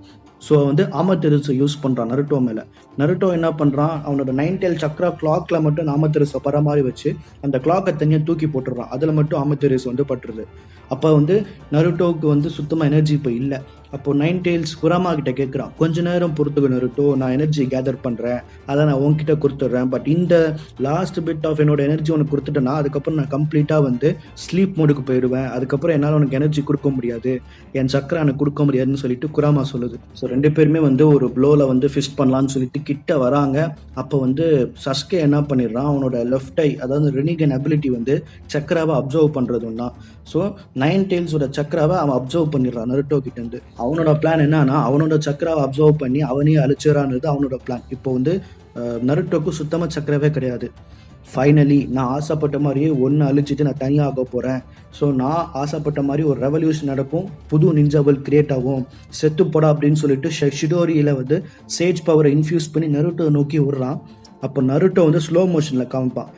A: ஸோ வந்து ஆமத்தெரிசை யூஸ் பண்ணுறான் நருட்டோ மேலே. நருட்டோ என்ன பண்ணுறான், அவனோட 9 tail சக்ரா கிளாக்ல மட்டும் ஆமத்தெரிசை பர மாதிரி வச்சு அந்த கிளாக்கை தனியாக தூக்கி போட்டுடுறான். அதில் மட்டும் ஆமத்தெரிசு வந்து பட்டுருது. அப்போ வந்து நருட்டோவுக்கு வந்து சுத்தமாக எனர்ஜி இப்போ இல்லை. அப்போ 9 tails குராமா கிட்ட கேட்குறான், கொஞ்ச நேரம் பொறுத்துக்கு நருட்டோ, நான் எனர்ஜி கேதர் பண்ணுறேன், அதை நான் உன்கிட்ட கொடுத்துட்றேன். பட் இந்த லாஸ்ட் பிட் ஆஃப் என்னோட எனர்ஜி உனக்கு கொடுத்துட்டேன்னா அதுக்கப்புறம் நான் கம்ப்ளீட்டாக வந்து ஸ்லீப் மோடுக்கு போயிடுவேன், அதுக்கப்புறம் என்னால் உனக்கு எனர்ஜி கொடுக்க முடியாது, என் சக்கரை எனக்கு கொடுக்க முடியாதுன்னு சொல்லிட்டு குராமா சொல்லுது. ஸோ 2 பேருமே வந்து ஒரு ப்ளோவில் வந்து ஃபிஸ்ட் பண்ணலான்னு சொல்லிட்டு கிட்ட வராங்க. அப்போ வந்து சஸ்கே என்ன பண்ணிடுறான், அவனோட லெஃப்ட் ஐ அதாவது ரெனிகன் அபிலிட்டி வந்து சக்கராவை அப்சர்வ் பண்ணுறதுன்னா, ஸோ 9 tailஸோட சக்கராவை அவன் அப்சர்வ் பண்ணிடுறான் நருட்டோ கிட்டேருந்து. அவனோட பிளான் என்னன்னா, அவனோட சக்கராவை அப்சர்வ் பண்ணி அவனையே அழிச்சிடறான்றது அவனோட பிளான். இப்போ வந்து நருட்டோக்கு சுத்தமாக சக்கரவே கிடையாது. ஃபைனலி நான் ஆசைப்பட்ட மாதிரியே ஒன்று அழிச்சிட்டு நான் தனியாக ஆக போகிறேன். ஸோ நான் ஆசைப்பட்ட மாதிரி ஒரு ரெவல்யூஷன் நடக்கும், புது நிஞ்சாவல் கிரியேட் ஆகும், செத்து போடா அப்படின்னு சொல்லிட்டு ஷிடோரியில் வந்து சேஜ் பவரை இன்ஃபியூஸ் பண்ணி நருட்டோ நோக்கி விடுறான். அப்போ நருட்டோ வந்து ஸ்லோ மோஷனில் காமிப்பான்.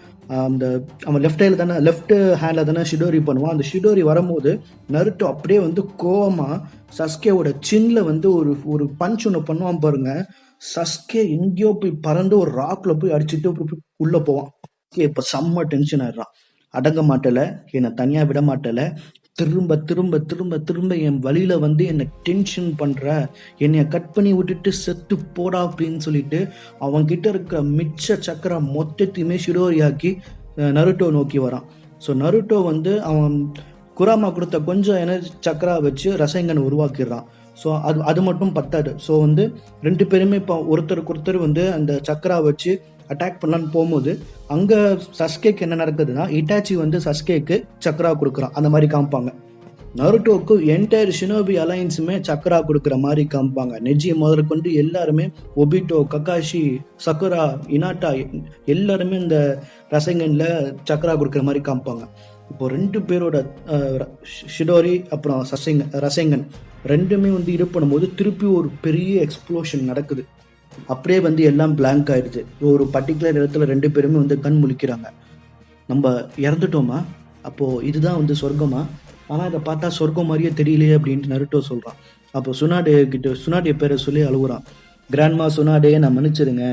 A: அவன் லெஃப்ட் ஹேண்டில் தானே ஷிடோரி பண்ணுவான். அந்த ஷிடோரி வரும்போது நருட்டோ அப்படியே வந்து கோவமாக சஸ்கேவோட சின்ல வந்து ஒரு பஞ்ச் ஒன்று பண்ணுவான் பாருங்க. சஸ்கே எங்கேயோ போய் பறந்து ஒரு ராக்ல போய் அடிச்சுட்டு உள்ள போவான். இப்போ செம்ம டென்ஷன் ஆயிடுறான். அடங்க மாட்டல, என்னை தனியாக விட மாட்டல, திரும்ப திரும்ப திரும்ப திரும்ப என் வழியில வந்து என்னை டென்ஷன் பண்ற, என்னைய கட் பண்ணி விட்டுட்டு செத்து போடா அப்படின்னு சொல்லிட்டு அவன்கிட்ட இருக்க மிச்ச சக்கரை மொத்தத்தையுமே ஷிடோரியாக்கி நருட்டோ நோக்கி வரான். ஸோ நருட்டோ வந்து அவன் குராமா கொடுத்த கொஞ்சம் எனர்ஜி சக்கரா வச்சு ரசைங்கன் உருவாக்கிடுறான். ஸோ அது மட்டும் பத்தாது. ஸோ வந்து 2 பேருமே இப்போ ஒருத்தருக்கு ஒருத்தர் வந்து அந்த சக்கரா வச்சு அட்டாக் பண்ணலான்னு போகும்போது அங்கே சஸ்கேக்கு என்ன நடக்குதுன்னா, இட்டாச்சி வந்து சஸ்கேக்கு சக்கரா கொடுக்குறான். அந்த மாதிரி காமிப்பாங்க. நருட்டோக்கு என்டையர் ஷினோபி அலையன்ஸுமே சக்கரா கொடுக்குற மாதிரி காமிப்பாங்க. நெஜியை முதற்கொண்டு எல்லாருமே, ஒபிட்டோ, ககாஷி, சக்குரா, இனாட்டா எல்லாருமே இந்த ரசங்கனில் சக்கரா கொடுக்குற மாதிரி காமிப்பாங்க. இப்போ 2 பேரோட ஷிடோரி அப்புறம் ரசங்கன் 2மே வந்து இது பண்ணும்போது திருப்பி ஒரு பெரிய எக்ஸ்ப்ளோஷன் நடக்குது. அப்படியே வந்து எல்லாம் பிளாங்க் ஆயிடுது. ஒரு பர்டிகுலர் இடத்துல 2 பேருமே வந்து கண் முழிக்கிறாங்க. நம்ம இறந்துட்டோமா, அப்போது இதுதான் வந்து சொர்க்கமா, ஆனால் இதை பார்த்தா சொர்க்கம் மாதிரியே தெரியலையே அப்படின்ட்டு நருட்டோ சொல்கிறான். அப்போ சுனாடே பேரை சொல்லி அழுகுறான். கிராண்ட்மா சுனாடே, நான் மன்னிச்சிருங்க,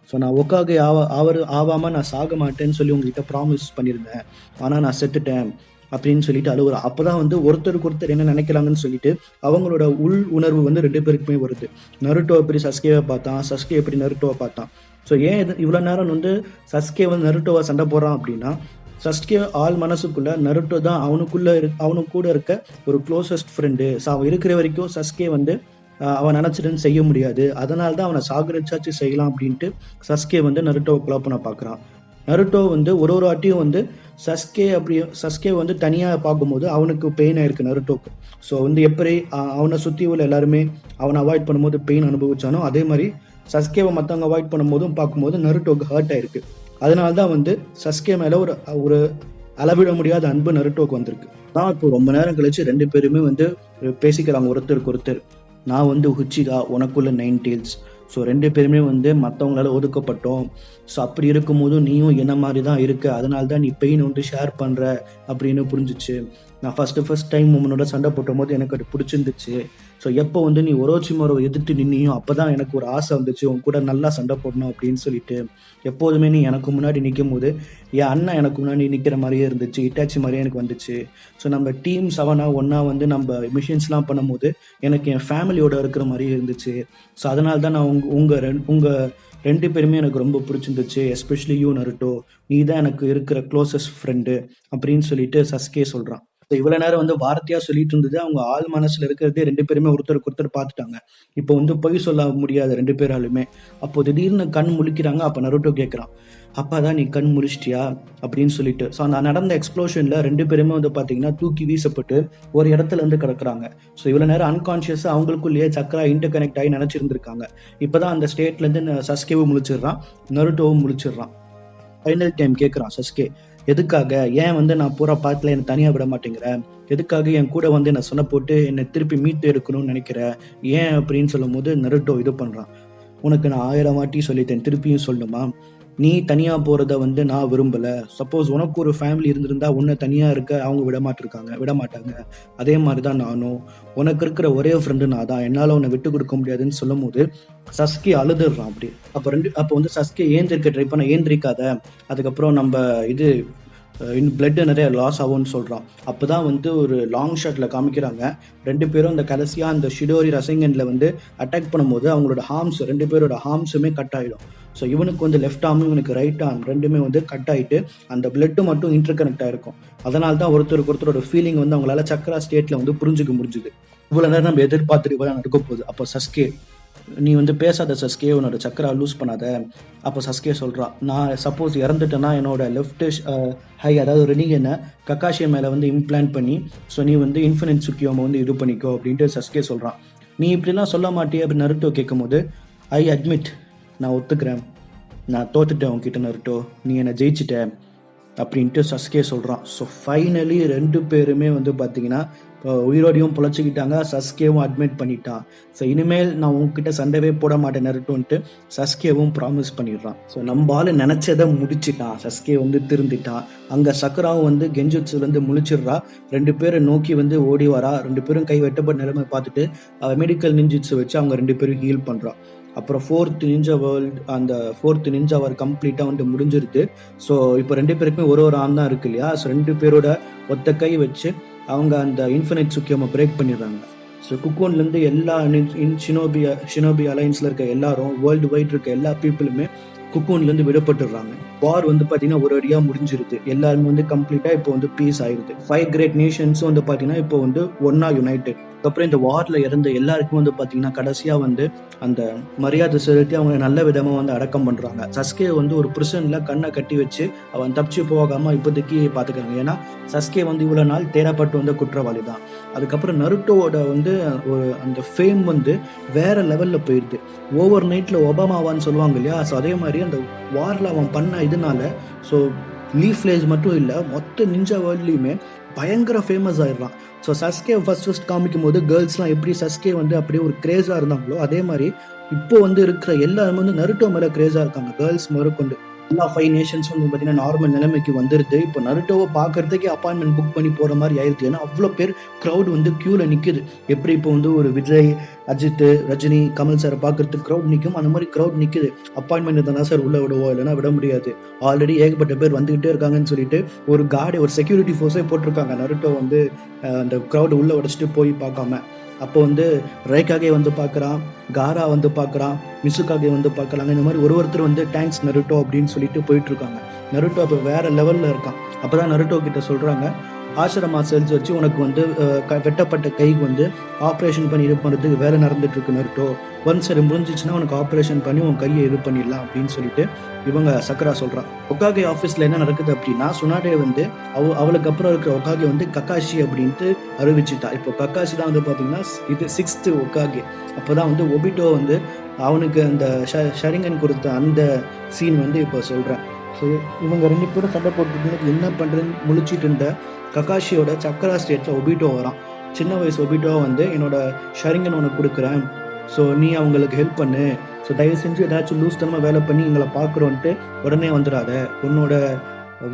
A: ஸோ நான் ஒக்காகே ஆவாமல் நான் சாக மாட்டேன்னு சொல்லி உங்ககிட்ட ப்ராமிஸ் பண்ணியிருந்தேன், ஆனால் நான் செத்துட்டேன் அப்படின்னு சொல்லிட்டு அழுகுறான். அப்போ தான் வந்து ஒருத்தருக்கு ஒருத்தர் என்ன நினைக்கிறாங்கன்னு சொல்லிட்டு அவங்களோட உள் உணர்வு வந்து 2 பேருக்குமே வருது. நருட்டோ எப்படி சஸ்கேவை பார்த்தான், சஸ்கே எப்படி நருட்டோவை பார்த்தான். ஸோ ஏன் இவ்வளோ நேரம் வந்து சஸ்கே வந்து நருட்டோவை சண்டை போடுறான் அப்படின்னா, சஸ்கே ஆள் மனசுக்குள்ள நருட்டோ தான் அவனுக்கு கூட இருக்க ஒரு க்ளோசஸ்ட் ஃப்ரெண்டு. ஸோ அவன் இருக்கிற வரைக்கும் சஸ்கே வந்து அவன் நினச்சிட்டு செய்ய முடியாது, அதனால தான் அவனை சாகரிச்சாச்சு செய்யலாம் அப்படின்ட்டு சஸ்கே வந்து நருட்டோவை கொலை பண்ண பார்க்குறான். நருட்டோ வந்து ஒரு வாட்டியும் வந்து சஸ்கே வந்து தனியாக பார்க்கும்போது அவனுக்கு பெயின் ஆயிருக்கு நருட்டோக்கு. ஸோ வந்து எப்படி அவனை சுற்றி உள்ள எல்லாருமே அவனை அவாய்ட் பண்ணும்போது பெயின் அனுபவிச்சானோ, அதே மாதிரி சஸ்கேவை மற்றவங்க அவாய்ட் பண்ணும்போதும் பார்க்கும்போது நருட்டோக்கு ஹர்ட் ஆயிருக்கு. அதனால தான் வந்து சஸ்கே மேலே ஒரு அளவிட முடியாத அன்பு நருட்டோக்கு வந்திருக்கு. நான் இப்போ ரொம்ப நேரம் கழிச்சு 2 பேருமே வந்து பேசிக்கிறாங்க ஒருத்தருக்கு ஒருத்தர். நான் வந்து உச்சிகா, உனக்குள்ள 9 tails, ஸோ 2 பேருமே வந்து மற்றவங்களால ஒதுக்கப்பட்டோம். ஸோ அப்படி இருக்கும்போதும் நீயும் என்ன மாதிரி தான் இருக்க, அதனால தான் நீ பெயின் வந்து ஷேர் பண்ணுற அப்படின்னு புரிஞ்சிச்சு. நான் ஃபர்ஸ்ட் டைம் உன்னோட சண்டை போடும்போது எனக்கு அது பிடிச்சிருந்துச்சு. ஸோ எப்போ வந்து நீ ஒரோச்சிமாரோவை எதிர்த்து நின்னியோ அப்போ தான் எனக்கு ஒரு ஆசை வந்துச்சு உன் கூட நல்லா சண்டை போடணும் அப்படின்னு சொல்லிட்டு. எப்போதுமே நீ எனக்கு முன்னாடி நிற்கும் போது என் அண்ணன் எனக்கு முன்னாடி நிற்கிற மாதிரியே இருந்துச்சு, இட்டாச்சி மாதிரியே எனக்கு வந்துச்சு. ஸோ நம்ம டீம் 7 ஒன்றா வந்து நம்ம மிஷின்ஸ்லாம் பண்ணும்போது எனக்கு என் ஃபேமிலியோட இருக்கிற மாதிரியே இருந்துச்சு. ஸோ அதனால தான் நான் உங்கள் 2 பேருமே எனக்கு ரொம்ப பிடிச்சிருந்துச்சு. எஸ்பெஷலி யூ நருட்டோ, நீ தான் எனக்கு இருக்கிற க்ளோசஸ்ட் ஃப்ரெண்டு அப்படின்னு சொல்லிட்டு சஸ்கே சொல்கிறான். இவ்வளவு நேரம் வந்து வார்த்தையா சொல்லிட்டு இருந்தது, அவங்க ஆள் மனசுல இருக்கிறதே 2 பேருமே ஒருத்தருக்கு ஒருத்தர் பார்த்துட்டாங்க. இப்போ வந்து பொய் சொல்ல முடியாது 2 பேராலுமே. அப்போ திடீர்னு கண் முழிக்கிறாங்க. அப்ப நருட்டோ கேட்கிறான், அப்பாதான் நீ கண் முழிச்சிட்டியா அப்படின்னு சொல்லிட்டு. ஸோ அந்த நடந்த எக்ஸ்ப்ளோஷன்ல 2 பேருமே வந்து பாத்தீங்கன்னா தூக்கி வீசப்பட்டு ஒரு இடத்துல இருந்து கிடக்குறாங்க. ஸோ இவ்வளவு நேரம் அன்கான்சியஸா அவங்களுக்குள்ளேயே சக்கரா இன்டர் கனெக்ட் ஆகி நினைச்சிருந்திருக்காங்க. இப்பதான் அந்த ஸ்டேட்ல இருந்து சஸ்கேவும் முழிச்சிடுறான், நருட்டோவும் முழிச்சிடுறான். ஃபைனல் டைம் கேட்குறான் சஸ்கே, எதுக்காக ஏன் வந்து நான் பூரா பார்க்கல என்னை தனியாக விட மாட்டேங்கிறேன், எதுக்காக என் கூட வந்து என்னை சொன்ன போட்டு என்னை திருப்பி மீட்டு எடுக்கணும்னு நினைக்கிறேன், ஏன் அப்படின்னு சொல்லும் போது நருட்டோ இது பண்ணுறான், உனக்கு நான் 1000 வாட்டி சொல்லிட்டேன், திருப்பியும் சொல்லணுமா, நீ தனியாக போகிறத வந்து நான் விரும்பலை. சப்போஸ் உனக்கு ஒரு ஃபேமிலி இருந்திருந்தா உன்னை தனியாக இருக்க அவங்க விட மாட்டாங்க. அதே மாதிரி தான் நானும், உனக்கு இருக்கிற ஒரே ஃப்ரெண்டு நான் தான், என்னால் உன்னை விட்டு கொடுக்க முடியாதுன்னு சொல்லும் போது சஸ்கே அழுதுடுறான். அப்படி அப்போ வந்து சஸ்கே ஏந்திரிக்க ட்ரை பண்ண, ஏந்திரிக்காத, அதுக்கப்புறம் நம்ம இது பிளட் நிறைய லாஸ் ஆகும்னு சொல்கிறான். அப்போ தான் வந்து ஒரு லாங் ஷாட்டில் காமிக்கிறாங்க 2 பேரும் அந்த கடைசியாக அந்த ஷிடோரி ரசங்கனில் வந்து அட்டாக் பண்ணும்போது அவங்களோட ஹார்ம்ஸ் 2 பேரோட ஹார்ம்ஸுமே கட் ஆகிடும். ஸோ இவனுக்கு வந்து லெஃப்ட் ஆர்ம், இவனுக்கு ரைட் ஆர்ம் ரெண்டுமே வந்து கட் ஆகிட்டு அந்த பிளட்டு மட்டும் இன்டர் கனெக்ட் ஆகிருக்கும். அதனால தான் ஒருத்தருக்கு ஒருத்தரோட ஃபீலிங் வந்து அவங்களால சக்கரா ஸ்டேட்டில் வந்து புரிஞ்சுக்க முடிஞ்சுது. இவ்வளோ நேரம் நம்ம எதிர்பார்த்துட்டு இவ்வளோ நடக்க போகுது. அப்போ சஸ்கே, நீ வந்து பேசாத சஸ்கே, உன்னோட சக்கரா லூஸ் பண்ணாத. அப்போ சஸ்கே சொல்கிறான், நான் சப்போஸ் இறந்துட்டேன்னா என்னோட லெஃப்ட் ஹை, அதாவது ரிலிகனை கக்காஷி மேலே வந்து இம்ப்ளான்ட் பண்ணி, ஸோ நீ வந்து இன்ஃபினிட் சுக்கியோமை வந்து இது பண்ணிக்கோ அப்படின்ட்டு சஸ்கே சொல்கிறான். நீ இப்படிலாம் சொல்ல மாட்டியே அப்படின்னு நருட்டோ கேட்கும் போது, ஐ அட்மிட், நான் ஒத்துக்கிறேன், நான் தோத்துட்டேன் உன்கிட்ட நருட்டோ, நீ என்னை ஜெயிச்சிட்ட அப்படின்ட்டு சஸ்கே சொல்கிறான். ஸோ ஃபைனலி 2 பேருமே வந்து பார்த்தீங்கன்னா உயிரோடையும் பொழைச்சிக்கிட்டாங்க. சஸ்கேவும் அட்மிட் பண்ணிட்டான். ஸோ இனிமேல் நான் உங்ககிட்ட சண்டைவே போட மாட்டேன் நருட்டோன்ட்டு சஸ்கேவும் ப்ராமிஸ் பண்ணிடுறான். ஸோ நம்ம ஆள் நினச்சதை முடிச்சிட்டான். சஸ்கே வந்து திருந்திட்டான். அங்கே சக்கராவும் வந்து கெஞ்சுட்சுலேருந்து முழிச்சிடுறா. 2 பேரை நோக்கி வந்து ஓடி வரா. 2 பேரும் கை வெட்டப்பட்ட நிலைமை பார்த்துட்டு மெடிக்கல் நிஞ்சிட்ஸை வச்சு அவங்க 2 பேரும் ஹீல் பண்ணுறான். அப்புறம் 4th நிஞ்சா வேர்ல்டு, அந்த 4th நிஞ்சா வார் கம்ப்ளீட்டாக வந்து முடிஞ்சிருது. ஸோ இப்போ 2 பேருக்குமே ஒரு ஆர்ம் தான் இருக்கு இல்லையா. ஸோ 2 பேரோட ஒத்த கை வச்சு அவங்க அந்த இன்ஃபினிட் சுக்கியோமை பிரேக் பண்ணிடுறாங்க. ஸோ குக்கோன்லேருந்து எல்லா ஷினோபி அலைன்ஸில் இருக்க எல்லாரும், வேர்ல்டு வைட் இருக்க எல்லா பீப்புளுமே குக்கூன்லேருந்து விடப்பட்டுடுறாங்க. வார் வந்து பார்த்தீங்கன்னா ஒரு அடியாக முடிஞ்சிருது. எல்லாருமே வந்து கம்ப்ளீட்டாக இப்போ வந்து பீஸ் ஆயிடுது. 5 கிரேட் நேஷன்ஸும் வந்து பார்த்தீங்கன்னா இப்போ வந்து ஒன்னா யுனைடெட். அதுக்கப்புறம் இந்த வாரில் இறந்த எல்லாருக்கும் வந்து பார்த்தீங்கன்னா கடைசியாக வந்து அந்த மரியாதை செலுத்தி அவங்க நல்ல விதமாக வந்து அடக்கம் பண்ணுறாங்க. சஸ்கே வந்து ஒரு பிரிசனில் கண்ணை கட்டி வச்சு அவன் தப்பிச்சு போகாமல் இப்போதைக்கு பார்த்துக்கிறாங்க. ஏன்னா சஸ்கே வந்து இவ்வளோ நாள் தேடப்பட்டு வந்த குற்றவாளி தான். அதுக்கப்புறம் நருட்டோவோட வந்து ஒரு அந்த ஃபேம் வந்து வேற லெவலில் போயிடுது. ஓவர் நைட்டில் ஒபாமாவான்னு சொல்லுவாங்க இல்லையா. ஸோ அதே மாதிரி அந்த வாரில் அவன் பண்ண இதனால ஸோ லீஃப் வில்லேஜ் மட்டும் இல்லை, மொத்த நிஞ்சா வேர்ல்ட்லேயுமே பயங்கர ஃபேமஸ் ஆயிடுறான். ஸோ சஸ்கே ஃபர்ஸ்ட் காமிக்கும் போது கேர்ள்ஸ்லாம் எப்படி சஸ்கே வந்து அப்படியே ஒரு கிரேஸாக இருந்தாங்களோ அதே மாதிரி இப்போ வந்து இருக்கிற எல்லாருமே வந்து நருட்டோ மேலே கிரேஸாக இருக்காங்க. கேர்ள்ஸ் முதற்கொண்டு எல்லா 5 நேஷன்ஸும் வந்து பார்த்தீங்கன்னா நார்மல் நிலைமைக்கு வந்துடுது. இப்போ நருட்டோவை பார்க்கறதுக்கே அப்பாயின்மெண்ட் புக் பண்ணி போகிற மாதிரி ஆயிடுது. ஏன்னா அவ்வளோ பேர் க்ரௌட் வந்து க்யூவில் நிற்குது. எப்படி இப்போ வந்து ஒரு விஜய், அஜித், ரஜினி, கமல் சாரை பார்க்கறதுக்கு க்ரௌட் நிற்கும், அந்த மாதிரி க்ரௌட் நிற்குது. அப்பாயின்மெண்ட் தானே சார் உள்ளே விடுவோம், இல்லைனா விட முடியாது, ஆல்ரெடி ஏகப்பட்ட பேர் வந்துகிட்டே இருக்காங்கன்னு சொல்லிட்டு ஒரு கார்டு, ஒரு செக்யூரிட்டி ஃபோர்ஸே போட்டிருக்காங்க. நருட்டோ வந்து அந்த க்ரௌடு உள்ளே உடச்சிட்டு போய் பார்க்காம. அப்போ வந்து ரைக்காகே வந்து பார்க்குறான், காரா வந்து பார்க்குறான், மிசுகாகே வந்து பார்க்குறாங்க. இந்த மாதிரி ஒருத்தர் வந்து தேங்க்ஸ் நருட்டோ அப்படின்னு சொல்லிட்டு போயிட்டு இருக்காங்க. நருட்டோ அப்போ வேற லெவலில் இருக்கான். அப்போ தான் நருட்டோ கிட்ட சொல்கிறாங்க, ஆசிரமா செல்ஸ் வச்சு உனக்கு வந்து வெட்டப்பட்ட கைக்கு வந்து ஆப்ரேஷன் பண்ணி இது பண்ணுறதுக்கு வேலை நடந்துட்டு இருக்கு நருட்டோ. ஒன்ஸ் அது முடிஞ்சிச்சுன்னா உனக்கு ஆப்ரேஷன் பண்ணி உன் கையை இது பண்ணிடலாம் அப்படின்னு சொல்லிட்டு இவங்க சக்கரா சொல்கிறான். ஒகாகே ஆஃபீஸில் என்ன நடக்குது அப்படின்னா, சுனாடே வந்து அவளுக்கு அப்புறம் இருக்கிற ஒகாகே வந்து கக்காஷி அப்படின்ட்டு அறிவிச்சுட்டா. இப்போ கக்காஷி தான் வந்து பார்த்தீங்கன்னா இது 6th ஒகாகே. அப்போ தான் வந்து ஒபிட்டோ வந்து அவனுக்கு அந்த ஷரிங்கன் கொடுத்த அந்த சீன் வந்து இப்போ சொல்கிறேன். ஸோ இவங்க 2 பேரும் சண்டை போட்டுட்டு என்ன பண்ணுறதுன்னு முழிச்சிட்டு இருந்த கக்காஷியோட சக்கரா ஸ்டேட்டில் ஒபிட்டோ வரான். சின்ன வயசு ஒபிட்டோ வந்து என்னோட ஷரிங்கன் உனக்கு கொடுக்குறேன், ஸோ நீ அவங்களுக்கு ஹெல்ப் பண்ணு. ஸோ தயவு செஞ்சு ஏதாச்சும் லூஸ்தனமாக வேலை பண்ணி எங்களை பார்க்குறோன்ட்டு உடனே வந்துடாத. உன்னோட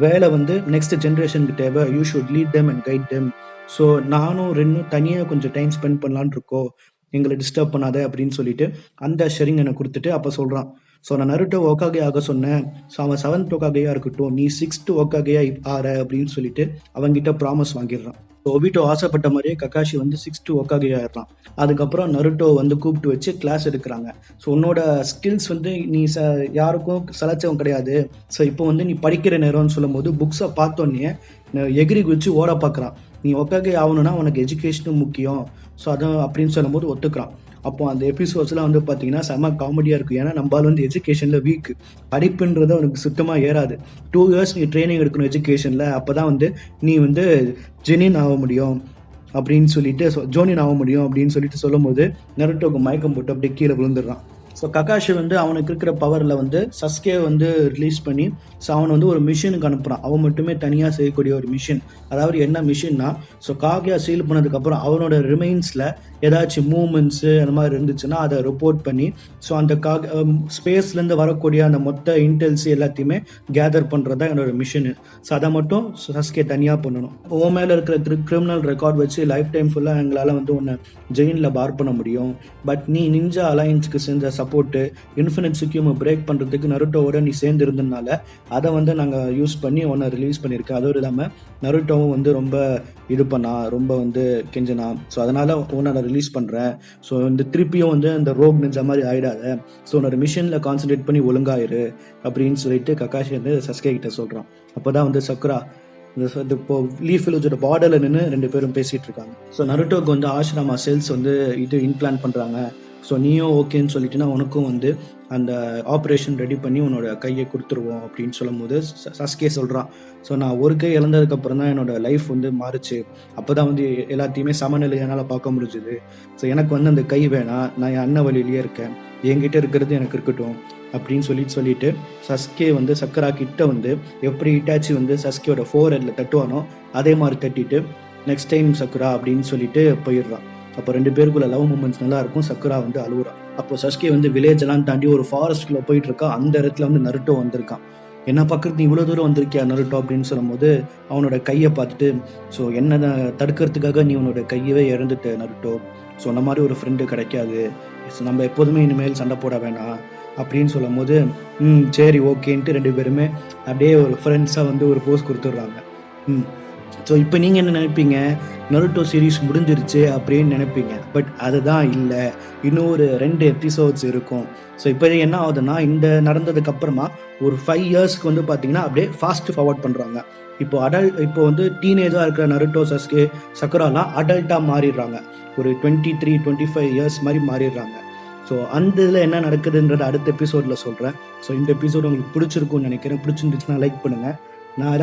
A: வேலை வந்து நெக்ஸ்ட் ஜென்ரேஷனுக்கு தேவை. You should lead them and guide them. So நானும் ரெண்டும் தனியாக கொஞ்சம் டைம் ஸ்பெண்ட் பண்ணலான்னு இருக்கோம், எங்களை டிஸ்டர்ப் பண்ணாத அப்படின்னு சொல்லிட்டு அந்த ஷெரிங் எனக்கு கொடுத்துட்டு அப்போ சொல்கிறான், ஸோ நான் நருட்டோ ஒக்காகே ஆக சொன்னேன். ஸோ அவன் 7th ஒக்காகையாக இருக்கட்டும், நீ 6th ஒக்காகையா ஆற அப்படின்னு சொல்லிட்டு அவங்கிட்ட ப்ராமிஸ் வாங்கிடுறான். ஒபிட்டோ ஆசைப்பட்ட மாதிரியே கக்காஷி வந்து 6th ஒக்காகையா ஆயிடுறான். அதுக்கப்புறம் நருட்டோ வந்து கூப்பிட்டு வச்சு கிளாஸ் எடுக்கிறாங்க. ஸோ உன்னோட ஸ்கில்ஸ் வந்து நீ யாருக்கும் சலைச்சவன் கிடையாது. ஸோ இப்போ வந்து நீ படிக்கிற நேரம்னு சொல்லும் போது புக்ஸை பார்த்தோன்னே எகிரி குதிச்சு ஓட பார்க்குறான். நீ ஒக்காகே ஆகணும்னா உனக்கு எஜுகேஷனும் முக்கியம். ஸோ அதான் அப்படின்னு சொல்லும்போது ஒத்துக்கிறான். அப்போ அந்த எபிசோட்ஸ்லாம் வந்து பார்த்தீங்கன்னா செம்ம காமெடியாக இருக்கும். ஏன்னா நம்மளால் வந்து எஜுகேஷனில் வீக், படிப்புன்றது அவனுக்கு சுத்தமாக ஏறாது. 2 years நீ ட்ரைனிங் எடுக்கணும் எஜுகேஷனில், அப்போ தான் வந்து நீ வந்து ஜெனின் ஆக முடியும் அப்படின்னு சொல்லிட்டு ஜோனின் ஆக முடியும் அப்படின்னு சொல்லிட்டு சொல்லும் போது நருட்டோக்கு மயக்கம் போட்டு அப்படியே கீழே விழுந்துடுறான். ஸோ கக்காஷி வந்து அவனுக்கு இருக்கிற பவரில் வந்து சஸ்கே வந்து ரிலீஸ் பண்ணி ஸோ அவனை வந்து ஒரு மிஷினுக்கு அனுப்புகிறான். அவன் மட்டுமே தனியாக செய்யக்கூடிய ஒரு மிஷின். அதாவது என்ன மிஷின்னா, ஸோ காகியா சீல் பண்ணதுக்கப்புறம் அவனோட ரிமைன்ஸில் ஏதாச்சும் மூமெண்ட்ஸு அந்த மாதிரி இருந்துச்சுன்னா அதை ரிப்போர்ட் பண்ணி ஸோ அந்த ஸ்பேஸ்லேருந்து வரக்கூடிய அந்த மொத்த இன்டெல்ஸ் எல்லாத்தையுமே கேதர் பண்ணுறது தான் என்னோட மிஷினு. ஸோ அதை மட்டும் சஸ்கே தனியாக பண்ணணும். உன் மேலே இருக்கிற கிரிமினல் ரெக்கார்ட் வச்சு லைஃப் டைம் ஃபுல்லாக எங்களால் வந்து உன்னை ஜெயினில் பார் பண்ண முடியும். பட் நீ நிஞ்சா அலையன்ஸுக்கு செஞ்ச சப்போர்ட்டு இன்ஃபினிட் சிக்யூமை பிரேக் பண்ணுறதுக்கு நருட்டோவோட நீ சேர்ந்து இருந்ததுனால அதை வந்து நாங்கள் யூஸ் பண்ணி உன்னை ரிலீஸ் பண்ணியிருக்கோம். அதோடு இல்லாமல் நருட்டோவும் வந்து ரொம்ப இது பண்ணா, ரொம்ப வந்து கெஞ்சனா. ஸோ அதனால் உன்னை நான் ரிலீஸ் பண்ணுறேன். ஸோ இந்த திருப்பியும் வந்து இந்த ரோக் நிஞ்ச மாதிரி ஆகிடாத. ஸோ உன்னோட மிஷனில் கான்சன்ட்ரேட் பண்ணி ஒழுங்காயிரு அப்படின்னு சொல்லிட்டு கக்காஷி வந்து சஸ்கே கிட்ட சொல்கிறான். அப்போ தான் வந்து சக்குரா இப்போ லீஃப் வில்லேஜோட பார்டரில் நின்று 2 பேரும் பேசிகிட்டு இருக்காங்க. ஸோ நருட்டோக்கு வந்து ஆஷ்ராமா செல்ஸ் வந்து இது இம்ப்ளான்ட் பண்ணுறாங்க. ஸோ நீயும் ஓகேன்னு சொல்லிட்டுனா உனக்கும் வந்து அந்த ஆப்ரேஷன் ரெடி பண்ணி உன்னோட கையை கொடுத்துருவோம் அப்படின்னு சொல்லும் போது சஸ்கே சொல்கிறான், ஸோ நான் ஒரு கை இழந்ததுக்கப்புறம் தான் என்னோட லைஃப் வந்து மாறுச்சு. அப்போ தான் வந்து எல்லாத்தையுமே சமநிலை என்னால் பார்க்க முடிஞ்சுது. ஸோ எனக்கு வந்து அந்த கை வேணாம், நான் என் அண்ணன் வழியிலேயே இருக்கேன், என்கிட்ட இருக்கிறது எனக்கு இருக்கட்டும் அப்படின்னு சொல்லிட்டு சஸ்கே வந்து சக்கரா கிட்ட வந்து எப்படி இட்டாச்சி வந்து சஸ்கேயோட ஃபோர்ஹெட்ல தட்டுவானோ அதே மாதிரி தட்டிட்டு நெக்ஸ்ட் டைம் சக்குரா அப்படின்னு சொல்லிட்டு போயிடுறான். அப்போ 2 பேருக்குள்ள லவ் மூமெண்ட்ஸ் நல்லா இருக்கும். சக்குரா வந்து அழுகுறான். அப்போ சஸ்கே வந்து வில்லேஜ் எல்லாம் தாண்டி ஒரு ஃபாரஸ்ட்குள்ள போயிட்டு இருக்கா. அந்த இடத்துல வந்து நருட்டோ வந்திருக்கான். என்ன பக்கத்து நீ இவ்வளோ தூரம் வந்திருக்கியா நருட்டோ அப்படின்னு சொல்லும் போது அவனோட கையை பார்த்துட்டு, ஸோ என்ன தடுக்கிறதுக்காக நீ உன்னோட கையவே இழந்துட்ட நருட்டோ, ஸோ அந்த மாதிரி ஒரு ஃப்ரெண்டு கிடைக்காது, ஸோ நம்ம எப்போதுமே இனிமேல் சண்டை போட வேணாம் அப்படின்னு சொல்லும் போது சரி ஓகேன்ட்டு 2 பேருமே அப்படியே ஒரு ஃப்ரெண்ட்ஸாக வந்து ஒரு போஸ் கொடுத்துட்றாங்க. ஸோ இப்போ நீங்கள் என்ன நினைப்பீங்க, நருட்டோ சீரீஸ் முடிஞ்சிருச்சு அப்படின்னு நினைப்பீங்க. பட் அதுதான் இல்லை, இன்னும் ஒரு 2 எபிசோட்ஸ் இருக்கும். ஸோ இப்போ என்ன ஆகுதுன்னா, இந்த நடந்ததுக்கு அப்புறமா ஒரு 5 yearsக்கு வந்து பார்த்தீங்கன்னா அப்படியே ஃபாஸ்ட் ஃபார்வர்ட் பண்ணுறாங்க. இப்போ வந்து டீனேஜாக இருக்கிற நருட்டோ சஸ்கே சக்குராலாம் அடல்ட்டாக மாறிடுறாங்க. ஒரு 23-25 years மாதிரி மாறிடுறாங்க. ஸோ அந்த இதில் என்ன நடக்குதுன்றது அடுத்த எபிசோடில் சொல்கிறேன். ஸோ இந்த எபிசோடு உங்களுக்கு பிடிச்சிருக்கும்னு நினைக்கிறேன். பிடிச்சிருந்துச்சுன்னா லைக் பண்ணுங்கள். நான் ஏதாச்சும்